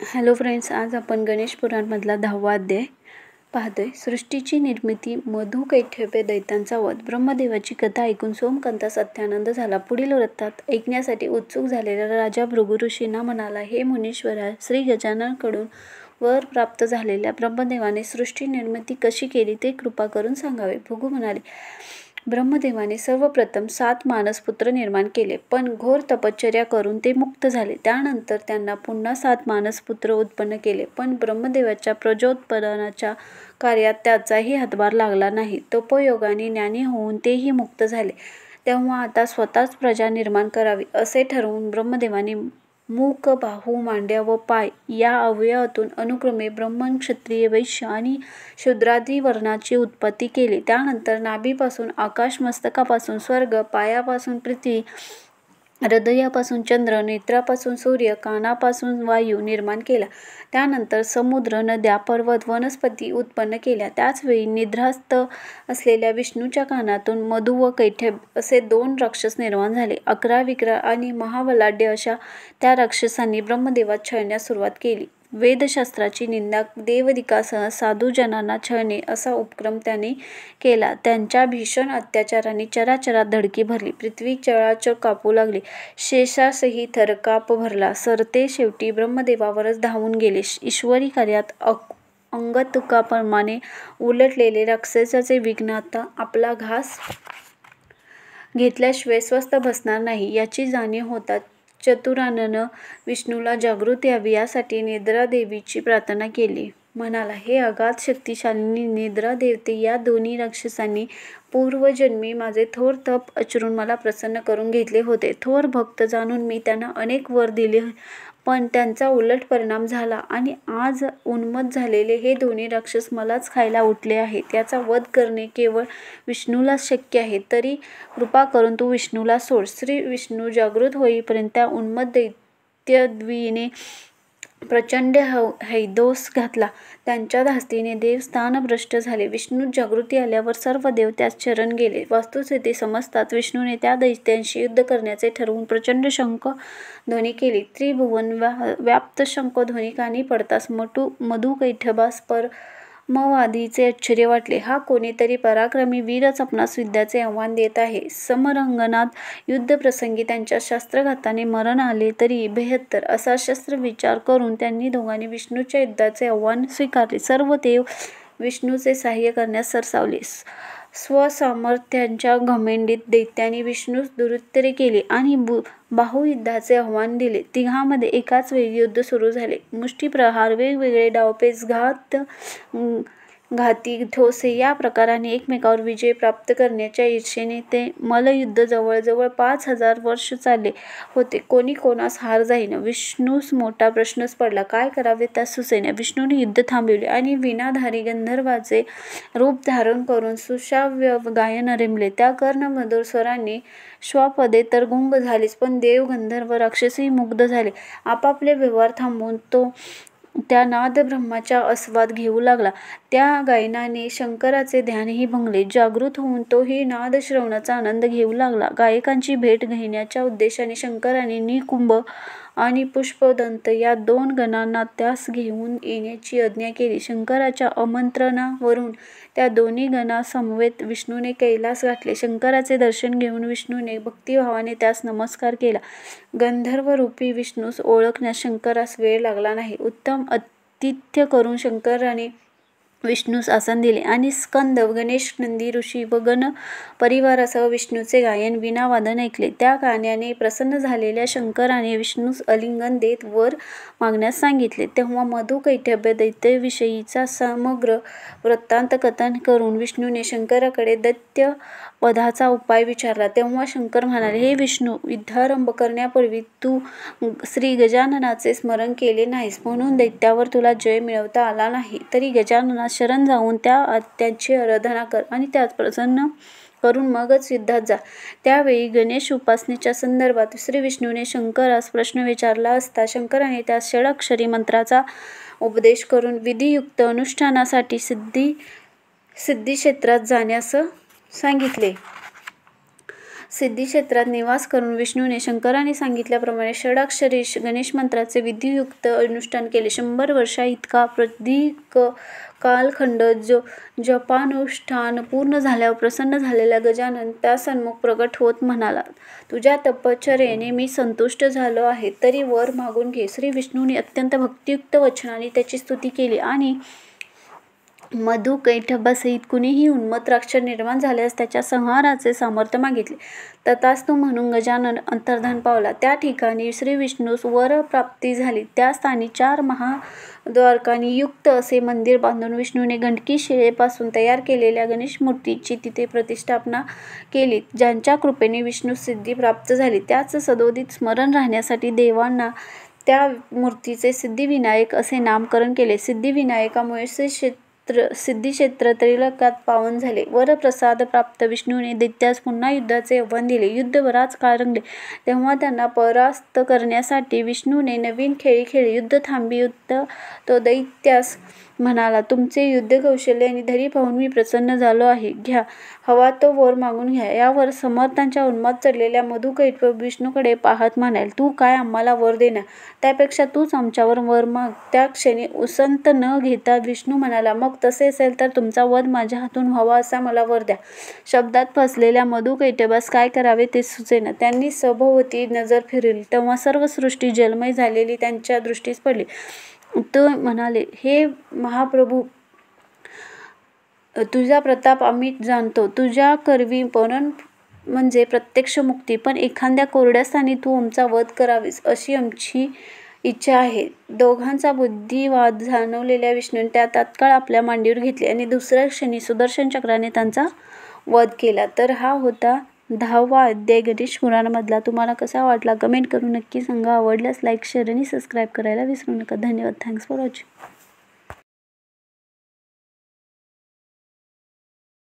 Hello friends, आज आपण गणेश पुराणमधला 10वा अध्याय पाहतोय. सृष्टीची निर्मिती, मधु कैटभ्य दैत्यांचा वध. ब्रह्मदेवाची कथा ऐकून सोमकंतास अत्यानंद झाला. पुढील वृत्तात ऐकण्यासाठी उत्सुक झालेला राजा भृगु ऋषींना म्हणाला, हे मुनीश्वरा, श्री गजाननाकडून वर प्राप्त झालेल्या ब्रह्मदेवाने सृष्टी निर्मिती कशी केली ते कृपा करून सांगावे. भृगु म्हणाले, ब्रह्मदेवाने सर्वप्रथम 7 मानसपुत्र निर्माण केले, पण घोर तपश्चर्या करून ते मुक्त झाले. त्यानंतर त्यांना पुन्हा 7 मानसपुत्र उत्पन्न केले, पण ब्रह्मदेवाच्या प्रजोत्पादनाच्या कार्यात त्याचाही हातभार लागला नाही. तपोयोगाने ज्ञानी होऊन तेही मुक्त झाले. तेव्हा आता स्वतःच प्रजा निर्माण करावी असे ठरवून ब्रह्मदेवाने मुख, बाहू, मांड्या व पाय या अवयवातून अनुक्रमे ब्राह्मण, क्षत्रिय, वैश्य आणि शूद्रादी वर्णाची उत्पत्ती केली. त्यानंतर नाभीपासून आकाश, मस्तकापासून स्वर्ग, पायापासून पृथ्वी, हृदयापासून चंद्र, नेत्रापासून सूर्य, कानापासून वायू निर्माण केला. त्यानंतर समुद्र, नद्या, पर्वत, वनस्पती उत्पन्न केल्या. त्याचवेळी निद्रास्त असलेल्या विष्णूच्या कानातून मधु व कैटभ असे 2 राक्षस निर्माण झाले. 11 विक्राळ आणि महाबलाढ्य अशा त्या राक्षसांनी ब्रह्मदेवास छळण्यास सुरुवात केली. वेदशास्त्राची निंदा, देवदिकासह साधुजनांना छळणे असा उपक्रम त्याने केला. त्यांच्या भीषण अत्याचाराने चराचरात धडकी भरली. पृथ्वी चळाचळ कापू लागली. शेषासही थरकाप भरला. सरते शेवटी ब्रह्मदेवावरच धावून गेले. ईश्वरी कार्यात अंगतुकाप्रमाणे उलटलेले राक्षसाचे विघ्न आता आपला घास घेतल्याशिवाय स्वस्थ बसणार नाही याची जाणीव होताच चतुरानन विष्णूला जागृती यावी यासाठी निद्रादेवीची प्रार्थना केली. म्हणाला, हे अगाध शक्तिशालिनी निद्रादेवते, या दोन्ही राक्षसांनी पूर्वजन्मी माझे थोर तप आचरून मला प्रसन्न करून घेतले होते. थोर भक्त जाणून मी त्यांना अनेक वर दिले, पण त्यांचा उलट परिणाम झाला आणि आज उन्मत्त झालेले हे दोन्ही राक्षस मलाच खायला उठले आहेत. याचा वध करणे केवळ विष्णूलाच शक्य आहे. तरी कृपा करून तू विष्णूला सोड. श्री विष्णू जागृत होईपर्यंत त्या उन्मत्त दैत्यद्वीने प्रचंड हैदोस घातला. त्यांच्या धास्तीने देव स्थानभ्रष्ट झाले. विष्णू जागृती आल्यावर सर्व देव त्यास शरण गेले. वस्तुस्थिती समजताच विष्णूने त्या दैत्यांशी युद्ध करण्याचे ठरवून प्रचंड शंखध्वनी केली. त्रिभुवन व्याप्त शंखध्वनी कानी पडताच मधु कैटभास परमवादीचे आश्चर्य वाटले. हा कोणीतरी पराक्रमी वीरच आपणास युद्धाचे आव्हान देत आहे. समरंगणात युद्धप्रसंगी त्यांच्या शस्त्राघाताने मरण आले तरी बेहत्तर असा शस्त्रविचार करून त्यांनी दोघांनी विष्णूच्या युद्धाचे आव्हान स्वीकारले. सर्व देव विष्णूचे सहाय्य करण्यास सरसावले. स्वसामर्थ्याच्या घमेंडीत दैत्यांनी विष्णूस दुरुत्तरे केली आणि बाहुयुद्धाचे आव्हान दिले. तिघांमध्ये एकाच वेळी युद्ध सुरू झाले. मुष्टिप्रहार, वेगवेगळे डावपेच, घाती ठोसे या प्रकाराने एकमेकावर विजय प्राप्त करण्याच्या ईर्षेने ते मल्लयुद्ध जवळजवळ 5000 वर्ष चालले होते. कोणी कोणास हार जाईना. विष्णूस मोठा प्रश्नच पडला. काय करावे त्यास सुचेना. विष्णूने युद्ध थांबविले आणि वीणाधारी गंधर्वाचे रूप धारण करून सुश्राव्य गायन रंगले. त्या कर्णमधुर स्वरांनी श्वापदे तर गुंग झालीच, पण देव, गंधर्व, राक्षसही मुग्ध झाले. आपापले व्यवहार थांबवून तो त्या नादब्रह्माचा आस्वाद घेऊ लागला. त्या गायनाने शंकराचे ध्यानही भंगले. जागृत होऊन तोही नादश्रवणाचा आनंद घेऊ लागला. गायकांची भेट घेण्याच्या उद्देशाने शंकराने निकुंभ आणि पुष्पदंत या 2 गणांना त्यास घेऊन येण्याची आज्ञा केली. शंकराच्या आमंत्रणावरून त्या दोन्ही गणांसमवेत विष्णूने कैलास गाठले. शंकराचे दर्शन घेऊन विष्णूने भक्तिभावाने त्यास नमस्कार केला. गंधर्वरूपी विष्णूस ओळखण्यास शंकरास वेळ लागला नाही. उत्तम आतिथ्य करून शंकराने विष्णूस आसन दिले आणि स्कंद, गणेश, नंदी ऋषी व गण परिवारासह विष्णूचे गायन, वीणावादन ऐकले. त्या गाण्याने प्रसन्न झालेल्या शंकराने विष्णूस आलिंगन देत वर मागण्यास सांगितले. तेव्हा मधु कैटभ दैत्याविषयीचा समग्र वृत्तांत कथन करून विष्णूने शंकराकडे दैत्यवधाचा उपाय विचारला. तेव्हा शंकर म्हणाले, हे विष्णू, युद्धारंभ करण्यापूर्वी तू श्री गजाननाचे स्मरण केले नाहीस, म्हणून दैत्यावर तुला जय मिळवता आला नाही. तरी गजाननास शरण जाऊन त्याची आराधना कर आणि त्यास प्रसन्न करून मगच युद्धात जा. त्यावेळी गणेश उपासनेच्या संदर्भात श्री विष्णूने शंकरास प्रश्न विचारला असता शंकराने त्यास षडाक्षरी मंत्राचा उपदेश करून विधियुक्त अनुष्ठानासाठी सिद्धिक्षेत्रात जाण्यास सांगितले. सिद्धी क्षेत्रात निवास करून विष्णूने शंकराने सांगितल्याप्रमाणे षडाक्षरी गणेश मंत्राचे विधियुक्त अनुष्ठान केले. 100 वर्षा इतका प्रदीर्घ कालखंड जपानुष्ठान पूर्ण झाल्यावर प्रसन्न झालेला गजानन त्यासन्मुख प्रगट होत म्हणाला, तुझ्या तपश्चर्येने मी संतुष्ट झालो आहे, तरी वर मागून घे. श्री विष्णूने अत्यंत भक्तियुक्त वचनाने त्याची स्तुती केली आणि मधुकैटभासहित कुणीही उन्मत्त राक्षस निर्माण झाल्यास त्याच्या संहाराचे सामर्थ्य मागितले. तथास्तु म्हणून गजानन अंतर्धान पावला. त्या ठिकाणी श्री विष्णूस वर प्राप्ती झाली. त्या स्थानी 4 महाद्वारांनी युक्त असे मंदिर बांधून विष्णूने गंडकी शिळेपासून तयार केलेल्या गणेश मूर्तीची तिथे प्रतिष्ठापना केली. ज्यांच्या कृपेने विष्णूस सिद्धी प्राप्त झाली, त्याच सदोदित स्मरण राहण्यासाठी देवांना त्या मूर्तीचे सिद्धिविनायक असे नामकरण केले. सिद्धिविनायकामुळे सिद्धिक्षेत्र त्रैलोक्यात पावन झाले. वरप्रसाद प्राप्त विष्णूने दैत्यास पुन्हा युद्धाचे आव्हान दिले. युद्ध बराच काळ रंगले. तेव्हा त्यांना परास्त करण्यासाठी विष्णूने नवीन खेळी खेळली. युद्ध थांबवित तो दैत्यास म्हणाला, तुमचे युद्धकौशल्य आणि धैर्य पाहून मी प्रसन्न झालो आहे. घ्या, हवा तो वर मागून घ्या. यावर समर्थांच्या उन्माद चढलेल्या मधुकैटभ विष्णूकडे पाहत म्हणाले, तू काय आम्हाला वर देणार? त्यापेक्षा तूच आमच्यावर वर माग. त्या क्षणी उसंत न घेता विष्णू म्हणाला, मग तसे असेल तर तुमचा वध माझ्या हातून व्हावा असा मला वर द्या. शब्दात फसलेल्या मधुकैटभास काय करावे ते सुचेना. त्यांनी सभोवती नजर फिरवली तेव्हा सर्व सृष्टी जलमय झालेली त्यांच्या दृष्टीस पडली. ते म्हणाले, हे महाप्रभू, तुझा प्रताप आम्ही जाणतो. तुझ्या करवी मरण म्हणजे प्रत्यक्ष मुक्ती, पण एखाद्या कोरड्या स्थानी तू आमचा वध करावीस अशी आमची इच्छा आहे. दोघांचा बुद्धिवाद जाणवलेल्या विष्णूने त्या तात्काळ आपल्या मांडीवर घेतले आणि दुसऱ्या क्षणी सुदर्शन चक्राने त्यांचा वध केला. तर हा होता 10वा अध्याय गणेश पुराणामधला. तुम्हाला कसा वाटला कमेंट करून नक्की सांगा. आवडल्यास लाईक, शेअर आणि सबस्क्राईब करायला विसरू नका. धन्यवाद. Thanks for watching.